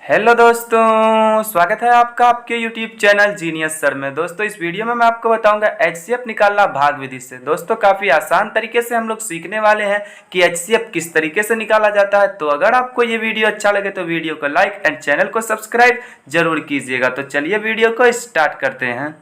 Hello दोस्तों, स्वागत है आपका आपके यूट्यूब चैनल जीनियस सर में। दोस्तों इस वीडियो में मैं आपको बताऊंगा एचसीएफ निकालना भाग विधि से। दोस्तों काफ़ी आसान तरीके से हम लोग सीखने वाले हैं कि एचसीएफ किस तरीके से निकाला जाता है। तो अगर आपको ये वीडियो अच्छा लगे तो वीडियो को लाइक एंड चैनल को सब्सक्राइब जरूर कीजिएगा। तो चलिए वीडियो को स्टार्ट करते हैं।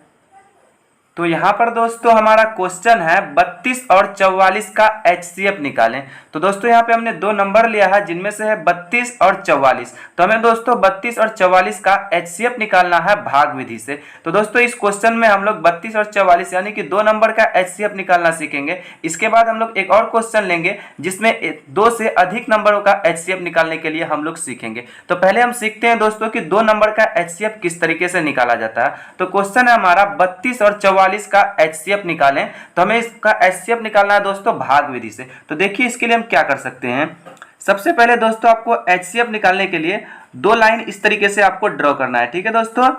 तो यहाँ पर दोस्तों हमारा क्वेश्चन है 32 और 44 का एचसीएफ निकालें। तो दोस्तों यहाँ पे हमने दो नंबर लिया है जिनमें से है 32 और 44। तो हमें दोस्तों 32 और 44 का एचसीएफ निकालना है भाग विधि से। तो दोस्तों इस क्वेश्चन में हम लोग 32 और 44 यानी कि दो नंबर का एचसीएफ निकालना सीखेंगे। इसके बाद हम लोग एक और क्वेश्चन लेंगे जिसमें दो से अधिक नंबरों का एचसीएफ निकालने के लिए हम लोग सीखेंगे। तो पहले हम सीखते हैं दोस्तों कि दो नंबर का एचसीएफ किस तरीके से निकाला जाता है। तो क्वेश्चन है हमारा 32 और 44 का एचसीएफ निकालें। तो हमें इसका एचसीएफ निकालना है दोस्तों भाग विधि से। तो देखिए इसके लिए हम क्या कर सकते हैं। सबसे पहले दोस्तों आपको एचसीएफ निकालने के लिए दो लाइन इस तरीके से आपको ड्रॉ करना है। ठीक है दोस्तों,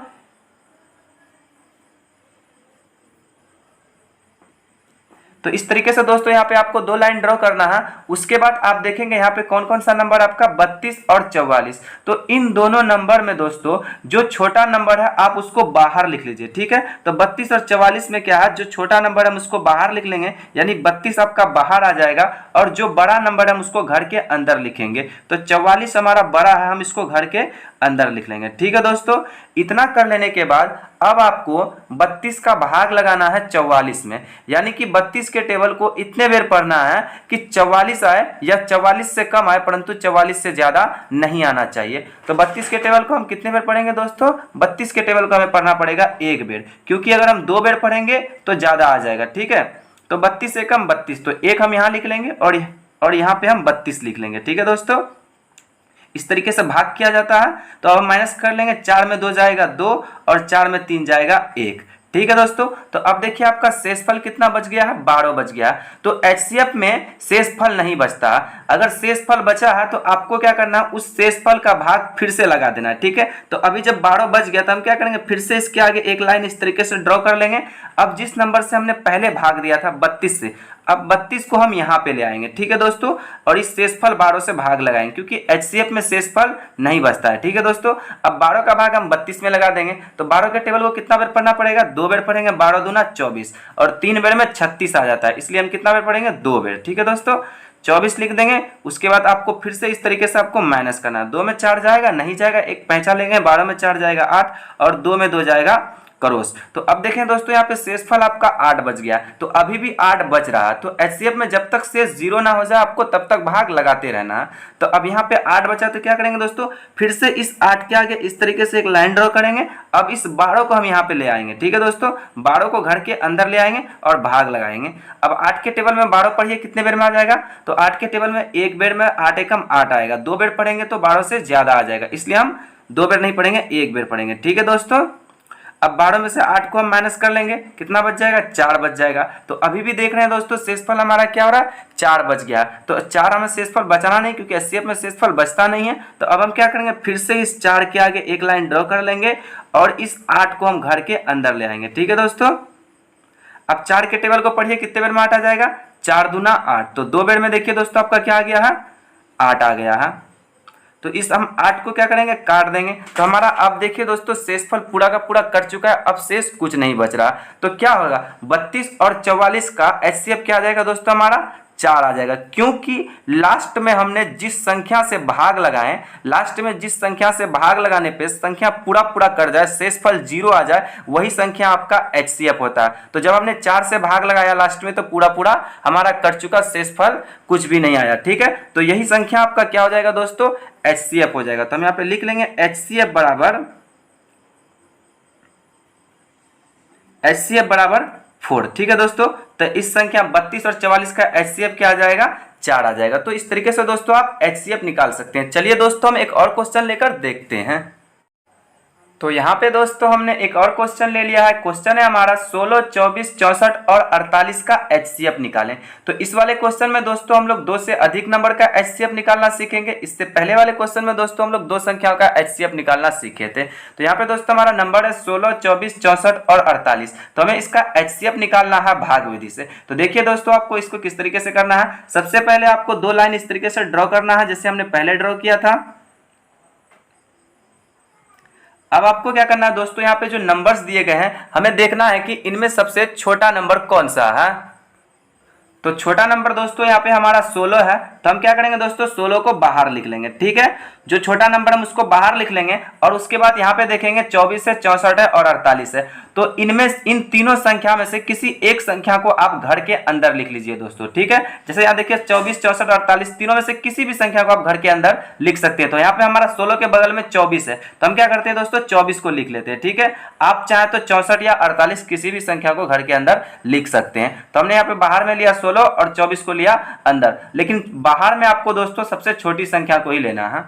तो इस तरीके से दोस्तों यहाँ पे आपको दो लाइन ड्रॉ करना है। उसके बाद आप देखेंगे यहाँ पे कौन कौन सा नंबर आपका 32 और 44। तो इन दोनों नंबर में दोस्तों जो छोटा नंबर है आप उसको बाहर लिख लीजिए। ठीक है, तो 32 और 44 में क्या है, जो छोटा नंबर हम उसको बाहर लिख लेंगे यानी 32 आपका बाहर आ जाएगा और जो बड़ा नंबर है हम उसको घर के अंदर लिखेंगे। तो 44 हमारा बड़ा है, हम इसको घर के अंदर लिख लेंगे। ठीक है दोस्तों, इतना कर लेने के बाद अब आपको 32 का भाग लगाना है 44 में, यानी कि 32 के टेबल को इतने बार पढ़ना है कि 44 आए या 44 से कम आए परंतु 44 से ज्यादा नहीं आना चाहिए। तो 32 के टेबल को हम कितने बार पढ़ेंगे दोस्तों, 32 के टेबल को हमें पढ़ना पड़ेगा एक बार, क्योंकि अगर हम दो बार पढ़ेंगे तो ज्यादा आ जाएगा। ठीक है, तो 32 से कम 32, तो एक हम यहाँ लिख लेंगे और यहाँ पे हम 32 लिख लेंगे। ठीक है दोस्तों, इस तरीके से भाग किया जाता है। तो अब माइनस कर लेंगे, 4 में 2 जाएगा 2 और 4 में 3 जाएगा 1। ठीक है दोस्तों, तो अब देखिए आपका शेषफल कितना बच गया है, 12 बच गया। तो एचसीएफ में शेषफल नहीं बचता। अगर शेषफल बचा है तो आपको क्या करना है, उस शेषफल का भाग फिर से लगा देना है। ठीक है, तो अभी जब 12 बच गया तो हम क्या करेंगे, फिर से इसके आगे एक लाइन इस तरीके से ड्रॉ कर लेंगे। अब जिस नंबर से हमने पहले भाग दिया था 32 से, अब 32 को हम यहाँ पे ले आएंगे। ठीक है दोस्तों, और इस शेषफल 12 से भाग लगाएंगे क्योंकि एचसीएफ में शेषफल नहीं बचता है। ठीक है दोस्तों, अब 12 का भाग हम 32 में लगा देंगे। तो 12 के टेबल को कितना बार पढ़ना पड़ेगा, दो बार पढ़ेंगे। 12 दूना 24 और 3 बार में 36 आ जाता है, इसलिए हम कितना बार पढ़ेंगे, दो बार। ठीक है दोस्तों, 24 लिख देंगे। उसके बाद आपको फिर से इस तरीके से आपको माइनस करना है। 2 में 4 जाएगा, नहीं जाएगा, एक पैंचा लेंगे। 12 में 4 जाएगा 8 और 2 में 2 जाएगा करोस। तो अब देखें दोस्तों यहाँ पे शेषफल आपका 8 बच गया, तो अभी भी 8 बच रहा है। तो एचसीएफ में जब तक शेष 0 ना हो जाए आपको तब तक भाग लगाते रहना है। तो अब यहाँ पे 8 बचा, तो क्या करेंगे दोस्तों, फिर से इस 8 के आगे इस तरीके से एक लाइन ड्रॉ करेंगे। अब इस 12 को हम यहाँ पे ले आएंगे। ठीक है दोस्तों, 12 को घर के अंदर ले आएंगे और भाग लगाएंगे। अब 8 के टेबल में 12 पढ़िए कितने बार में आ जाएगा, तो 8 के टेबल में एक बार में 8 एकम 8 आएगा। दो बार पढ़ेंगे तो 12 से ज्यादा आ जाएगा, इसलिए हम दो बार नहीं पढ़ेंगे, एक बार पढ़ेंगे। ठीक है दोस्तों, अब 12 में से 8 को हम माइनस कर लेंगे, कितना बच जाएगा, 4 बच जाएगा। तो अभी भी देख रहे हैं दोस्तों शेषफल हमारा क्या हो रहा है, 4 बच गया। तो 4 हमें शेषफल बचाना नहीं क्योंकि एचसीएफ में शेषफल बचता नहीं है। तो अब हम क्या करेंगे, फिर से इस 4 के आगे एक लाइन ड्रॉ कर लेंगे और इस 8 को हम घर के अंदर ले आएंगे। ठीक है दोस्तों, अब 4 के टेबल को पढ़िए कितने बार में 8 आ जाएगा, 4 दूना 8। तो दो बार में देखिए दोस्तों आपका क्या आ गया है, 8 आ गया है। तो इस हम 8 को क्या करेंगे, काट देंगे। तो हमारा अब देखिए दोस्तों शेषफल पूरा का पूरा कट चुका है, अब शेष कुछ नहीं बच रहा। तो क्या होगा, 32 और 44 का एचसीएफ क्या आ जाएगा दोस्तों, हमारा 4 आ जाएगा। क्योंकि लास्ट में हमने जिस संख्या से भाग लगाए, लास्ट में जिस संख्या से भाग लगाने पे संख्या पूरा पूरा कर जाए, शेषफल 0 आ जाए, वही संख्या आपका एचसीएफ होता है। तो जब हमने 4 से भाग लगाया लास्ट में तो पूरा पूरा हमारा कट चुका, शेषफल कुछ भी नहीं आया। ठीक है, तो यही संख्या आपका क्या हो जाएगा दोस्तों, एचसीएफ हो जाएगा। तो हम यहाँ पे लिख लेंगे एचसीएफ बराबर 4। ठीक है दोस्तों, तो इस संख्या 32 और 44 का एचसीएफ क्या आ जाएगा, 4 आ जाएगा। तो इस तरीके से दोस्तों आप एचसीएफ निकाल सकते हैं। चलिए दोस्तों हम एक और क्वेश्चन लेकर देखते हैं। तो यहाँ पे दोस्तों हमने एक और क्वेश्चन ले लिया है। क्वेश्चन है हमारा 16, 24, 64 और 48 का एचसीएफ निकालें। तो इस वाले क्वेश्चन में दोस्तों हम लोग दो से अधिक नंबर का एचसीएफ निकालना सीखेंगे। इससे पहले वाले क्वेश्चन में दोस्तों हम लोग दो संख्याओं का एचसीएफ निकालना सीखे थे। तो यहाँ पे दोस्तों हमारा नंबर है 16, 24, 64 और 48। तो हमें इसका एचसीएफ निकालना है भाग विधि से। तो देखिए दोस्तों आपको इसको किस तरीके से करना है। सबसे पहले आपको दो लाइन इस तरीके से ड्रॉ करना है जैसे हमने पहले ड्रॉ किया था। अब आपको क्या करना है दोस्तों, यहाँ पे जो नंबर्स दिए गए हैं हमें देखना है कि इनमें सबसे छोटा नंबर कौन सा है। तो छोटा नंबर दोस्तों यहाँ पे हमारा 16 है, तो हम क्या करेंगे दोस्तों 16 को बाहर लिख लेंगे। ठीक है, जो छोटा नंबर हम उसको बाहर लिख लेंगे और उसके बाद यहाँ पे देखेंगे 24 है, 64 है और 48 है। तो इनमें इन तीनों संख्या में से किसी एक संख्या को आप घर के अंदर लिख लीजिए दोस्तों। ठीक है, जैसे यहाँ देखिए 24, 64 और 48 तीनों में से किसी भी संख्या को आप घर के अंदर लिख सकते हैं। तो यहाँ पे हमारा 16 के बगल में 24 है, तो हम क्या करते हैं दोस्तों 24 को लिख लेते हैं। ठीक है, आप चाहे तो 64 या 48 किसी भी संख्या को घर के अंदर लिख सकते हैं। तो हमने यहाँ पे बाहर में लिया 16 और 24 को लिया अंदर, लेकिन बाहर में आपको दोस्तों सबसे छोटी संख्या को ही लेना है।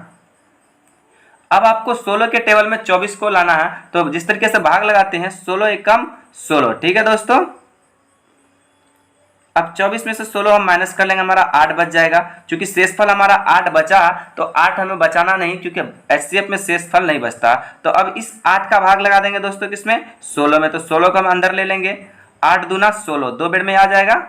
अब आपको 16 के टेबल में 24 को लाना है, तो जिस तरीके से भाग लगाते हैं 16 एकम 16। ठीक है दोस्तों, अब 24 में से 16 हम माइनस कर लेंगे, हमारा 8 बच जाएगा। क्योंकि शेषफल हमारा 8 बचा, तो 8 हमें बचाना नहीं, क्योंकि एचसीएफ में शेषफल नहीं बचता। तो अब इस 8 का भाग लगा देंगे दोस्तों किसमें, 16 में। तो 16 को हम अंदर ले लेंगे, 8 दूना 16, 2 बेर में आ जाएगा।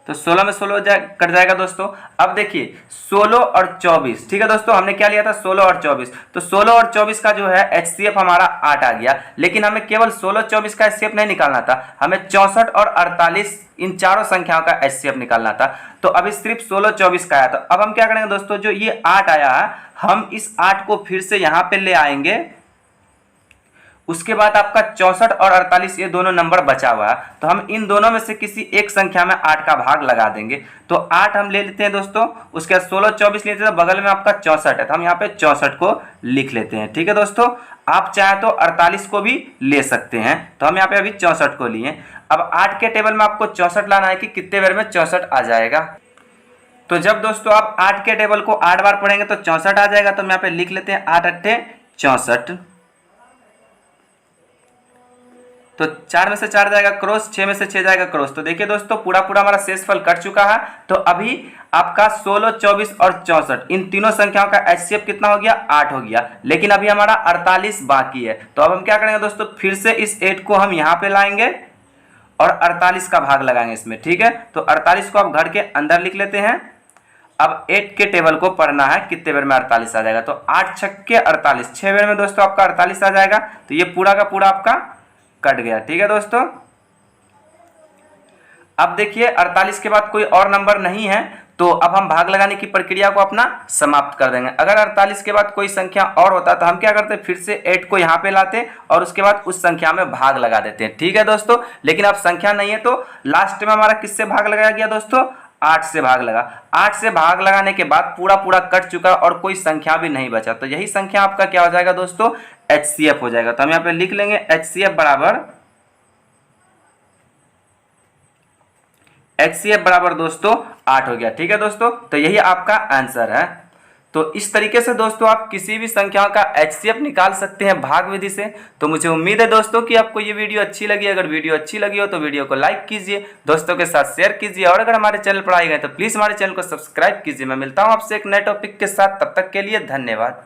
तो 16 में 16 कट जाएगा दोस्तों। अब देखिए 16 और 24, ठीक है दोस्तों, हमने क्या लिया था 16 और 24, तो 16 और 24 का जो है एचसीएफ हमारा 8 आ गया। लेकिन हमें केवल 16 24 का एचसीएफ नहीं निकालना था, हमें 64 और 48 इन चारों संख्याओं का एचसीएफ निकालना था। तो अभी सिर्फ 16 24 का आया। तो अब हम क्या करेंगे दोस्तों, जो ये 8 आया है हम इस 8 को फिर से यहां पे ले आएंगे। उसके बाद आपका 64 और 48 ये दोनों नंबर बचा हुआ है, तो हम इन दोनों में से किसी एक संख्या में 8 का भाग लगा देंगे। तो 8 हम ले लेते हैं दोस्तों, उसके बाद 16 24 लेते हैं, तो बगल में आपका 64 है, तो हम यहाँ पे 64 को लिख लेते हैं। ठीक है दोस्तों, आप चाहे तो 48 को भी ले सकते हैं, तो हम यहाँ पे अभी 64 को लिए। अब 8 के टेबल में आपको 64 लाना है कि कितने बार में 64 आ जाएगा। तो जब दोस्तों आप 8 के टेबल को 8 बार पढ़ेंगे तो 64 आ जाएगा। तो हम यहाँ पे लिख लेते हैं 8 अट्ठे 64। तो 4 में से 4 जाएगा क्रॉस, 6 में से 6 जाएगा क्रॉस। तो देखिए दोस्तों पूरा हमारा शेषफल कट चुका है। तो अभी आपका 16 24 और 64 इन तीनों संख्याओं का एचसीएफ कितना हो गया, 8 हो गया। लेकिन अभी हमारा 48 बाकी है। तो अब हम क्या करेंगे दोस्तों, फिर से इस 8 को हम यहाँ पे लाएंगे और 48 का भाग लगाएंगे इसमें। ठीक है, तो 48 को आप घर के अंदर लिख लेते हैं। अब 8 के टेबल को पढ़ना है कितने बार में 48 आ जाएगा। तो 8 छक्के 48, 6 बार में दोस्तों आपका 48 आ जाएगा। तो ये पूरा का पूरा आपका कट गया। ठीक है दोस्तों, अब देखिए 48 के बाद कोई और नंबर नहीं है, तो अब हम भाग लगाने की प्रक्रिया को अपना समाप्त कर देंगे। अगर 48 के बाद कोई संख्या और होता तो हम क्या करते, फिर से 8 को यहाँ पे लाते और उसके बाद उस संख्या में भाग लगा देते हैं। ठीक है दोस्तों, लेकिन अब संख्या नहीं है, तो लास्ट में हमारा किससे भाग लगाया गया दोस्तों, 8 से भाग लगा। 8 से भाग लगाने के बाद पूरा कट चुका और कोई संख्या भी नहीं बचा। तो यही संख्या आपका क्या हो जाएगा दोस्तों, एचसीएफ हो जाएगा। तो हम यहाँ पे लिख लेंगे एचसीएफ बराबर दोस्तों 8 हो गया। ठीक है दोस्तों, तो यही आपका आंसर है। तो इस तरीके से दोस्तों आप किसी भी संख्या का एचसीएफ निकाल सकते हैं भाग विधि से। तो मुझे उम्मीद है दोस्तों कि आपको ये वीडियो अच्छी लगी। अगर वीडियो अच्छी लगी हो तो वीडियो को लाइक कीजिए, दोस्तों के साथ शेयर कीजिए, और अगर हमारे चैनल पर आए गए तो प्लीज़ हमारे चैनल को सब्सक्राइब कीजिए। मैं मिलता हूँ आपसे एक नए टॉपिक के साथ, तब तक के लिए धन्यवाद।